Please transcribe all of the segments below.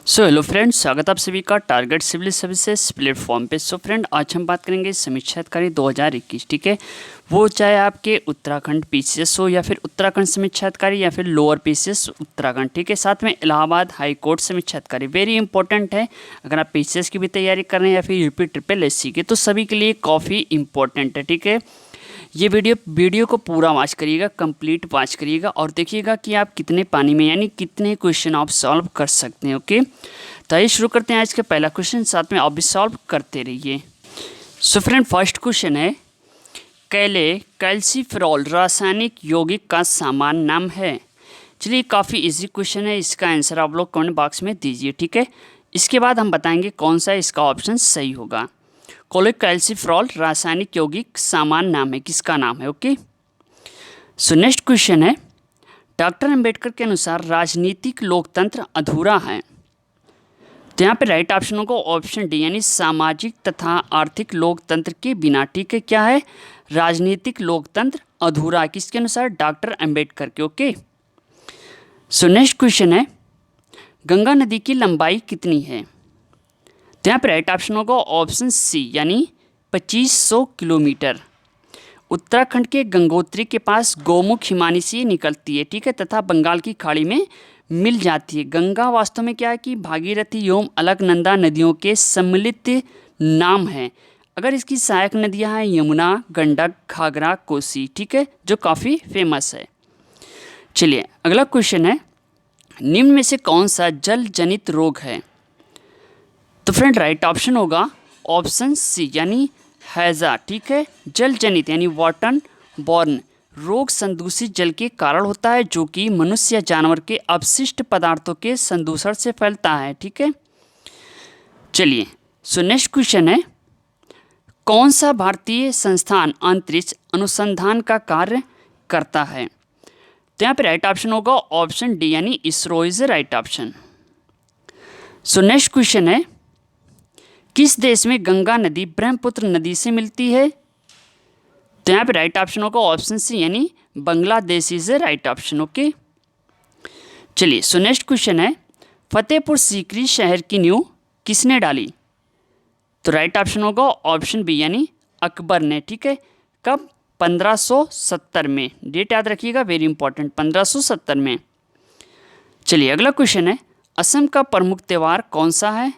Hello friends, स्वागत आप सभी का टारगेट सिविल सर्विसेज प्लेटफॉर्म पे। फ्रेंड, आज हम बात करेंगे समीक्षा अधिकारी 2021। ठीक है, वो चाहे आपके उत्तराखंड पीसीएस हो या फिर उत्तराखंड समीक्षा अधिकारी या फिर लोअर पीसीएस उत्तराखंड। ठीक है, साथ में इलाहाबाद हाई कोर्ट समीक्षा अधिकारी वेरी इंपॉर्टेंट है। अगर आप पीसीएस की भी तैयारी कर रहे हैं या फिर यूपी ट्रिपल एससी की, तो सभी के लिए काफ़ी इंपॉर्टेंट है। ठीक है, ये वीडियो को पूरा वॉच करिएगा, कंप्लीट वॉच करिएगा और देखिएगा कि आप कितने पानी में यानी कितने क्वेश्चन आप सॉल्व कर सकते हैं। ओके, तो आइए शुरू करते हैं आज का पहला क्वेश्चन, साथ में आप भी सॉल्व करते रहिए। सो फ्रेंड, फर्स्ट क्वेश्चन है, कैल्सीफेरॉल रासायनिक यौगिक का सामान्य नाम है। चलिए, काफ़ी इजी क्वेश्चन है, इसका आंसर आप लोग कमेंट बॉक्स में दीजिए। ठीक है, इसके बाद हम बताएंगे कौन सा इसका ऑप्शन सही होगा। कैल्सीफेरॉल रासायनिक यौगिक सामान्य नाम है, किसका नाम है। ओके, सो नेक्स्ट क्वेश्चन है, डॉक्टर अंबेडकर के अनुसार राजनीतिक लोकतंत्र अधूरा है। तो यहाँ पे राइट ऑप्शन होगा ऑप्शन डी, यानी सामाजिक तथा आर्थिक लोकतंत्र के बिना। ठीक है, क्या है, राजनीतिक लोकतंत्र अधूरा, किसके अनुसार, डॉक्टर अंबेडकर के। ओके, सो नेक्स्ट क्वेश्चन है, गंगा नदी की लंबाई कितनी है। तो यहाँ पर राइट ऑप्शन होगा ऑप्शन सी, यानी 2500 किलोमीटर। उत्तराखंड के गंगोत्री के पास गौमुख हिमानी से निकलती है। ठीक है, तथा बंगाल की खाड़ी में मिल जाती है। गंगा वास्तव में क्या है कि भागीरथी एवं अलकनंदा नदियों के सम्मिलित नाम है। अगर इसकी सहायक नदियाँ हैं यमुना, गंडक, घाघरा, कोसी। ठीक है, जो काफ़ी फेमस है। चलिए, अगला क्वेश्चन है, निम्न में से कौन सा जल जनित रोग है। तो फ्रेंड, राइट ऑप्शन होगा ऑप्शन सी, यानी हैजा। ठीक है, जल जनित यानी वाटर बॉर्न रोग संदूषित जल के कारण होता है, जो कि मनुष्य या जानवर के अपशिष्ट पदार्थों के संदूषण से फैलता है। ठीक है, चलिए, सो नेक्स्ट क्वेश्चन है, कौन सा भारतीय संस्थान अंतरिक्ष अनुसंधान का कार्य करता है। तो यहाँ पे राइट ऑप्शन होगा ऑप्शन डी, यानी ISRO is right option. So next question है, किस देश में गंगा नदी ब्रह्मपुत्र नदी से मिलती है। तो यहाँ पे राइट ऑप्शन होगा ऑप्शन सी, यानी Bangladesh is a right option. Okay, चलिए, सो नेक्स्ट क्वेश्चन है, फतेहपुर सीकरी शहर की नींव किसने डाली। तो राइट ऑप्शन होगा ऑप्शन बी, यानी अकबर ने। ठीक है, कब, 1570 में। डेट याद रखिएगा, वेरी इंपॉर्टेंट, 1570 में। चलिए, अगला क्वेश्चन है, असम का प्रमुख त्यौहार कौन सा है।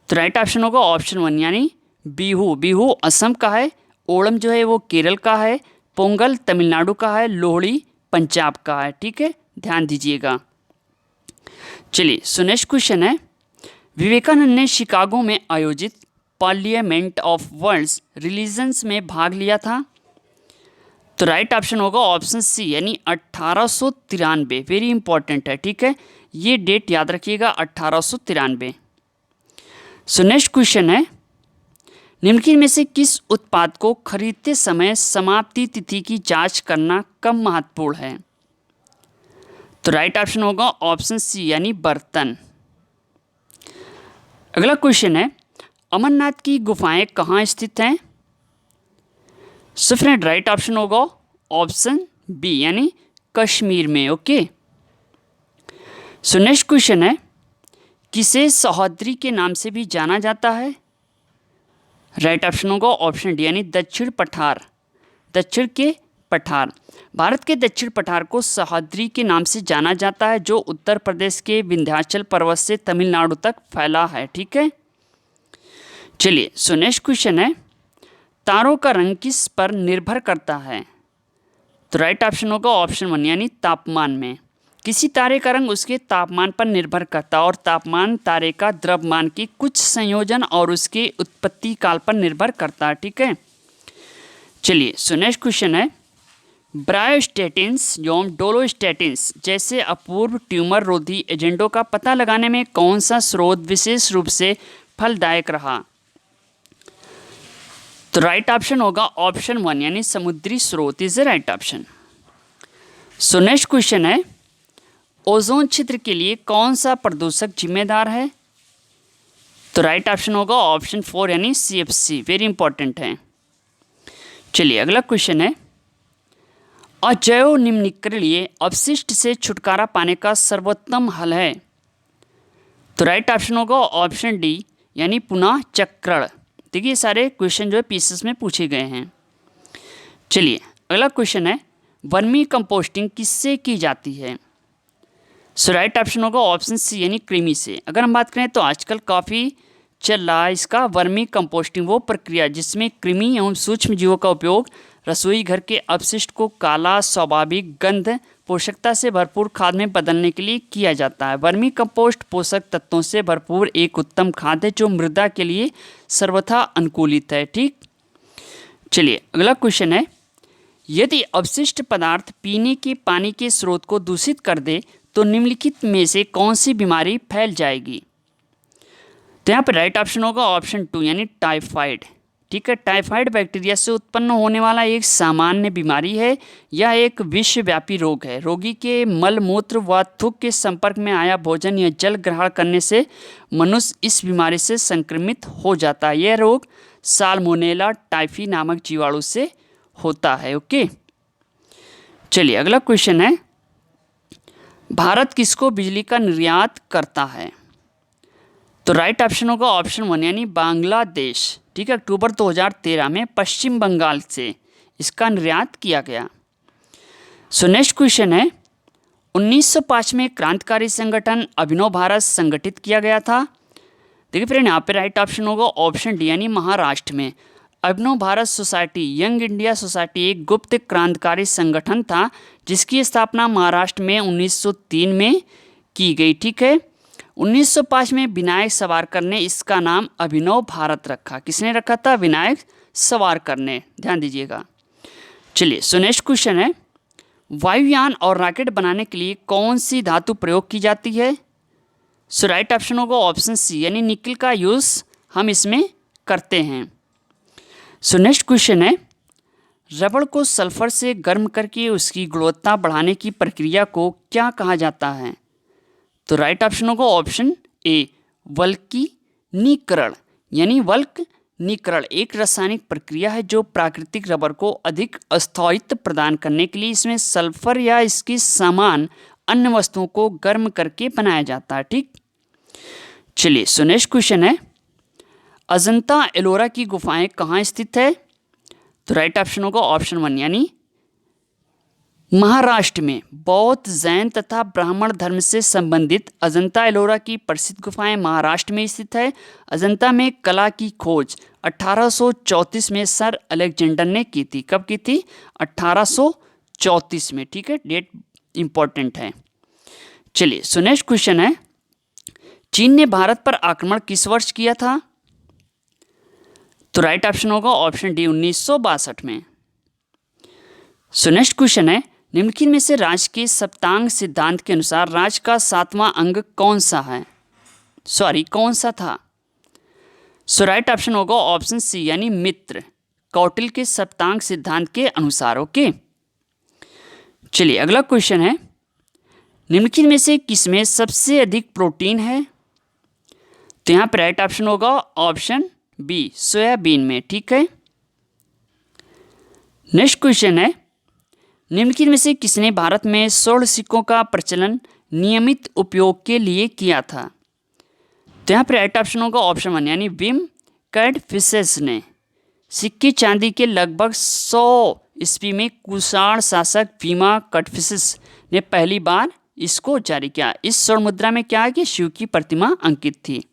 तो राइट ऑप्शन होगा ऑप्शन वन, यानी बिहू। बिहू असम का है, ओणम जो है वो केरल का है, पोंगल तमिलनाडु का है, लोहड़ी पंजाब का है। ठीक है, ध्यान दीजिएगा। चलिए, सो नेक्स्ट क्वेश्चन है, विवेकानंद ने शिकागो में आयोजित पार्लियामेंट ऑफ वर्ल्ड्स रिलीजन्स में भाग लिया था। तो राइट ऑप्शन होगा ऑप्शन सी, यानी 1893। वेरी इंपॉर्टेंट है। ठीक है, ये डेट याद रखिएगा, 1893। सो नेक्स्ट क्वेश्चन है, निम्नलिखित में से किस उत्पाद को खरीदते समय समाप्ति तिथि की जांच करना कम महत्वपूर्ण है। तो राइट ऑप्शन होगा ऑप्शन सी, यानी बर्तन। अगला क्वेश्चन है, अमरनाथ की गुफाएं कहाँ स्थित हैं। सो फ्रेंड, राइट ऑप्शन होगा ऑप्शन बी, यानी कश्मीर में। ओके, सो नेक्स्ट क्वेश्चन है, किसे सहोदरी के नाम से भी जाना जाता है। राइट ऑप्शन होगा ऑप्शन डी, यानी दक्षिण पठार। दक्षिण के पठार, भारत के दक्षिण पठार को सहोदरी के नाम से जाना जाता है, जो उत्तर प्रदेश के विंध्याचल पर्वत से तमिलनाडु तक फैला है। ठीक है, चलिए, सो नेक्स्ट क्वेश्चन है, तारों का रंग किस पर निर्भर करता है। तो राइट ऑप्शन होगा ऑप्शन वन, यानी तापमान में। किसी तारे का रंग उसके तापमान पर निर्भर करता है और तापमान तारे का द्रव्यमान की कुछ संयोजन और उसके उत्पत्ति काल पर निर्भर करता है। ठीक है, चलिए, सो नेक्स्ट क्वेश्चन है, ब्रायोस्टेटिन्स एवं डोलोस्टेटिन्स जैसे अपूर्व ट्यूमर रोधी एजेंटों का पता लगाने में कौन सा स्रोत विशेष रूप से फलदायक रहा। तो राइट ऑप्शन होगा ऑप्शन वन, यानी समुद्री स्रोत is a right option. So next question है, ओजोन क्षेत्र के लिए कौन सा प्रदूषक जिम्मेदार है। तो राइट ऑप्शन होगा ऑप्शन फोर, यानी CFC। वेरी इंपॉर्टेंट है। चलिए, अगला क्वेश्चन है, अजैव निम्नकरणीय अपशिष्ट से छुटकारा पाने का सर्वोत्तम हल है। तो राइट ऑप्शन होगा ऑप्शन डी यानी पुनः चक्रण। देखिए ये सारे क्वेश्चन जो है पीसेस में पूछे गए हैं। चलिए अगला क्वेश्चन है वर्मी कंपोस्टिंग किससे की जाती है। सो राइट ऑप्शन होगा ऑप्शन सी यानी कृमि से। अगर हम बात करें तो आजकल काफ़ी चल रहा है इसका वर्मी कंपोस्टिंग, वो प्रक्रिया जिसमें कृमि एवं सूक्ष्म जीवों का उपयोग रसोई घर के अपशिष्ट को काला स्वाभाविक गंध पोषकता से भरपूर खाद में बदलने के लिए किया जाता है। वर्मी कंपोस्ट पोषक तत्वों से भरपूर एक उत्तम खाद है जो मृदा के लिए सर्वथा अनुकूलित है। ठीक, चलिए अगला क्वेश्चन है यदि अवशिष्ट पदार्थ पीने के पानी के स्रोत को दूषित कर दे तो निम्नलिखित में से कौन सी बीमारी फैल जाएगी। तो यहाँ पर राइट ऑप्शन होगा ऑप्शन 2 यानी टाइफाइड। ठीक है, टाइफाइड बैक्टीरिया से उत्पन्न होने वाला एक सामान्य बीमारी है। यह एक विश्वव्यापी रोग है। रोगी के मल मूत्र व थूक के संपर्क में आया भोजन या जल ग्रहण करने से मनुष्य इस बीमारी से संक्रमित हो जाता है। यह रोग साल्मोनेला टाइफी नामक जीवाणु से होता है। ओके, चलिए अगला क्वेश्चन है भारत किसको बिजली का निर्यात करता है। तो राइट ऑप्शन होगा ऑप्शन 1 यानी बांग्लादेश। ठीक है, अक्टूबर 2013 में पश्चिम बंगाल से इसका निर्यात किया गया। सो नेक्स्ट क्वेश्चन है 1905 में क्रांतिकारी संगठन अभिनव भारत संगठित किया गया था। देखिए फ्रेंड यहाँ पे राइट ऑप्शन होगा ऑप्शन डी यानी महाराष्ट्र में। Abhinav Bharat society young India society एक गुप्त क्रांतिकारी संगठन था जिसकी स्थापना महाराष्ट्र में 1903 में की गई। ठीक है, 1905 में विनायक सावरकर ने इसका नाम अभिनव भारत रखा। किसने रखा था? विनायक सावरकर ने, ध्यान दीजिएगा। चलिए सो नेक्स्ट क्वेश्चन है वायुयान और रॉकेट बनाने के लिए कौन सी धातु प्रयोग की जाती है। सो राइट ऑप्शन होगा ऑप्शन सी यानी निकल का यूज़ हम इसमें करते हैं। सो नेक्स्ट क्वेश्चन है रबड़ को सल्फर से गर्म करके उसकी गुणवत्ता बढ़ाने की प्रक्रिया को क्या कहा जाता है। तो राइट ऑप्शन होगा ऑप्शन ए वल्कनीकरण यानी वल्कनीकरण एक रासायनिक प्रक्रिया है जो प्राकृतिक रबर को अधिक स्थायित्व प्रदान करने के लिए इसमें सल्फर या इसकी समान अन्य वस्तुओं को गर्म करके बनाया जाता है। ठीक, चलिए सो नेक्स्ट क्वेश्चन है अजंता एलोरा की गुफाएं कहाँ स्थित है। तो राइट ऑप्शन होगा ऑप्शन 1 यानी महाराष्ट्र में। बौद्ध जैन तथा ब्राह्मण धर्म से संबंधित अजंता एलोरा की प्रसिद्ध गुफाएं महाराष्ट्र में स्थित है। अजंता में कला की खोज 1834 में सर अलेक्जेंडर ने की थी। कब की थी? 1834 में। ठीक है, डेट इंपॉर्टेंट है। चलिए सो नेक्स्ट क्वेश्चन है चीन ने भारत पर आक्रमण किस वर्ष किया था। तो राइट ऑप्शन होगा ऑप्शन डी 1962 में। सो नेक्स्ट क्वेश्चन है निम्नलिखित में से राज्य के सप्तांग सिद्धांत के अनुसार राज्य का 7वां अंग कौन सा है, कौन सा था। सो राइट ऑप्शन होगा ऑप्शन सी यानी मित्र, कौटिल्य के सप्तांग सिद्धांत के अनुसार। ओके, चलिए अगला क्वेश्चन है निम्नलिखित में से किसमें सबसे अधिक प्रोटीन है। तो यहाँ पर राइट ऑप्शन होगा ऑप्शन बी सोयाबीन में। ठीक है, नेक्स्ट क्वेश्चन है निम्नलिखित में से किसने भारत में स्वर्ण सिक्कों का प्रचलन नियमित उपयोग के लिए किया था। तो यहाँ पर राइट ऑप्शन होगा ऑप्शन 1 यानी विम कैडफिसेस ने। सिक्के चांदी के लगभग 100 ईस्वी में कुषाण शासक भीमा कैडफिसेस ने पहली बार इसको जारी किया। इस स्वर्ण मुद्रा में क्या है कि शिव की प्रतिमा अंकित थी।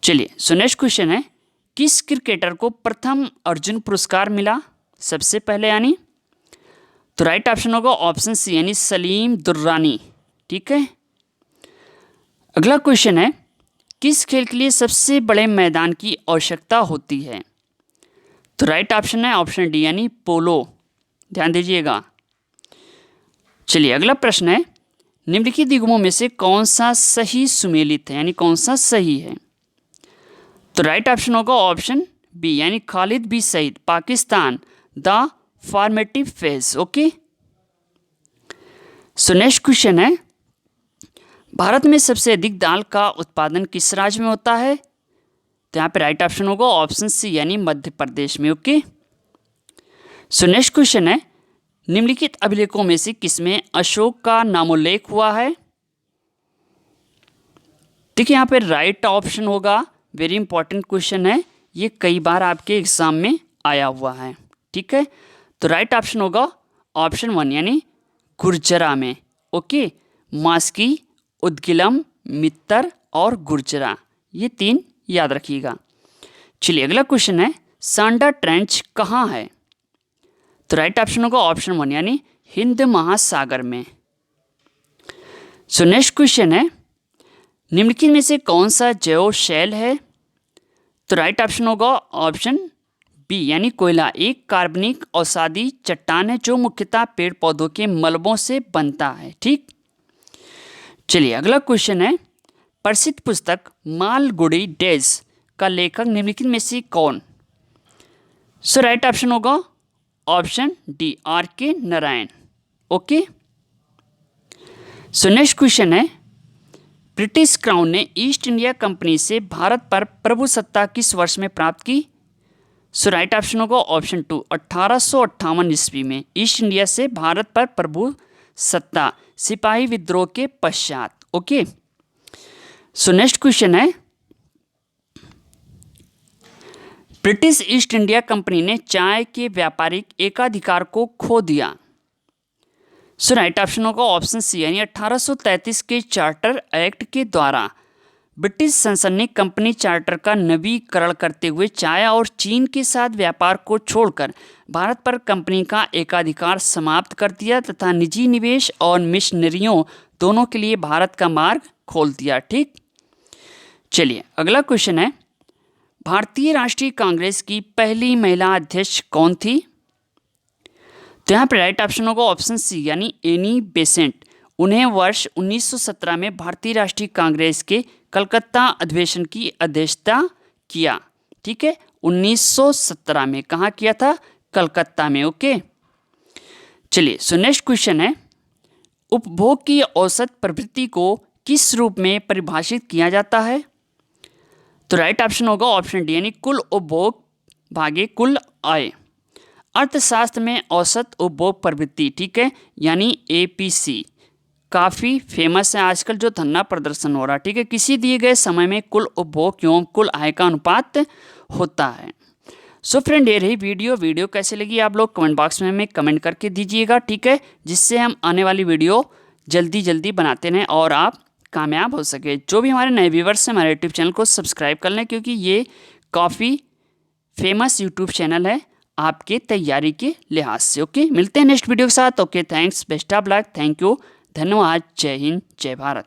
चलिए सो नेक्स्ट क्वेश्चन है किस क्रिकेटर को प्रथम अर्जुन पुरस्कार मिला सबसे पहले यानी। तो राइट ऑप्शन होगा ऑप्शन सी यानी सलीम दुर्रानी। ठीक है, अगला क्वेश्चन है किस खेल के लिए सबसे बड़े मैदान की आवश्यकता होती है। तो राइट ऑप्शन है ऑप्शन डी यानी पोलो, ध्यान दीजिएगा। चलिए अगला प्रश्न है निम्नलिखित युग्मों में से कौन सा सही सुमेलित है यानी कौन सा सही है। तो राइट ऑप्शन होगा ऑप्शन बी यानी Khalid B Sayeed Pakistan the formative phase. Okay, so next question है भारत में सबसे अधिक दाल का उत्पादन किस राज्य में होता है। तो यहाँ पे राइट ऑप्शन होगा ऑप्शन सी यानी मध्य प्रदेश में। ओके, सो नेक्स्ट क्वेश्चन है निम्नलिखित अभिलेखों में से किसमें अशोक का नामोल्लेख हुआ है। देखिए यहाँ पे राइट ऑप्शन होगा, वेरी इंपॉर्टेंट क्वेश्चन है, ये कई बार आपके एग्जाम में आया हुआ है। ठीक है, तो राइट ऑप्शन होगा ऑप्शन 1 यानी गुर्जरा में। ओके, मास्की, उद्गिलम, मित्तर और गुर्जरा, ये 3 याद रखिएगा। चलिए अगला क्वेश्चन है, सांडा ट्रेंच कहाँ है? तो राइट ऑप्शन होगा ऑप्शन 1 यानी हिंद महासागर में। सो नेक्स्ट क्वेश्चन है, निम्नलिखित में से कौन सा जैव शैल है? तो राइट ऑप्शन होगा ऑप्शन बी यानी कोयला, एक कार्बनिक अवसादी चट्टान है जो मुख्यतः पेड़ पौधों के मलबों से बनता है। ठीक, चलिए अगला क्वेश्चन है, प्रसिद्ध पुस्तक मालगुडी डेज का लेखक निम्नलिखित में से कौन? सो राइट ऑप्शन होगा option D R.K. Narayan. Okay, so next question है, ब्रिटिश क्राउन ने ईस्ट इंडिया कंपनी से भारत पर प्रभुसत्ता किस वर्ष में प्राप्त की? सो राइट ऑप्शन होगा ऑप्शन 2 1858 ईस्वी में ईस्ट इंडिया से भारत पर प्रभुसत्ता सिपाही विद्रोह के पश्चात। ओके, सो नेक्स्ट क्वेश्चन है, ब्रिटिश ईस्ट इंडिया कंपनी ने चाय के व्यापारिक एकाधिकार को खो दिया। सो राइट ऑप्शन होगा ऑप्शन सी यानी 1833 के चार्टर एक्ट के द्वारा ब्रिटिश संसद ने कंपनी चार्टर का नवीकरण करते हुए चाय और चीन के साथ व्यापार को छोड़कर भारत पर कंपनी का एकाधिकार समाप्त कर दिया तथा निजी निवेश और मिशनरियों दोनों के लिए भारत का मार्ग खोल दिया। ठीक, चलिए अगला क्वेश्चन है, भारतीय राष्ट्रीय कांग्रेस की पहली महिला अध्यक्ष कौन थी? तो यहाँ पर राइट ऑप्शन होगा ऑप्शन सी यानी एनी बेसेंट। उन्हें वर्ष 1917 में भारतीय राष्ट्रीय कांग्रेस के कलकत्ता अधिवेशन की अध्यक्षता किया। ठीक है, 1917 में कहाँ किया था? कलकत्ता में। ओके, चलिए सो नेक्स्ट क्वेश्चन है, उपभोग की औसत प्रवृत्ति को किस रूप में परिभाषित किया जाता है? तो राइट ऑप्शन होगा ऑप्शन डी यानी कुल उपभोग भागे कुल आय। अर्थशास्त्र में औसत उपभोग प्रवृत्ति, ठीक है, यानी APC काफ़ी फेमस है आजकल, जो धरना प्रदर्शन हो रहा है। ठीक है, किसी दिए गए समय में कुल उपभोग एवं कुल आय का अनुपात होता है। सो फ्रेंड, ये रही वीडियो कैसे लगी आप लोग कमेंट बॉक्स में हमें कमेंट करके दीजिएगा। ठीक है, जिससे हम आने वाली वीडियो जल्दी बनाते रहें और आप कामयाब हो सके। जो भी हमारे नए व्यूवर्स हैं हमारे यूट्यूब चैनल को सब्सक्राइब कर लें, क्योंकि ये काफ़ी फेमस यूट्यूब चैनल है आपके तैयारी के लिहाज से। ओके, मिलते हैं नेक्स्ट वीडियो के साथ। Okay, thanks, best of luck, thank you, धन्यवाद, जय हिंद, जय भारत।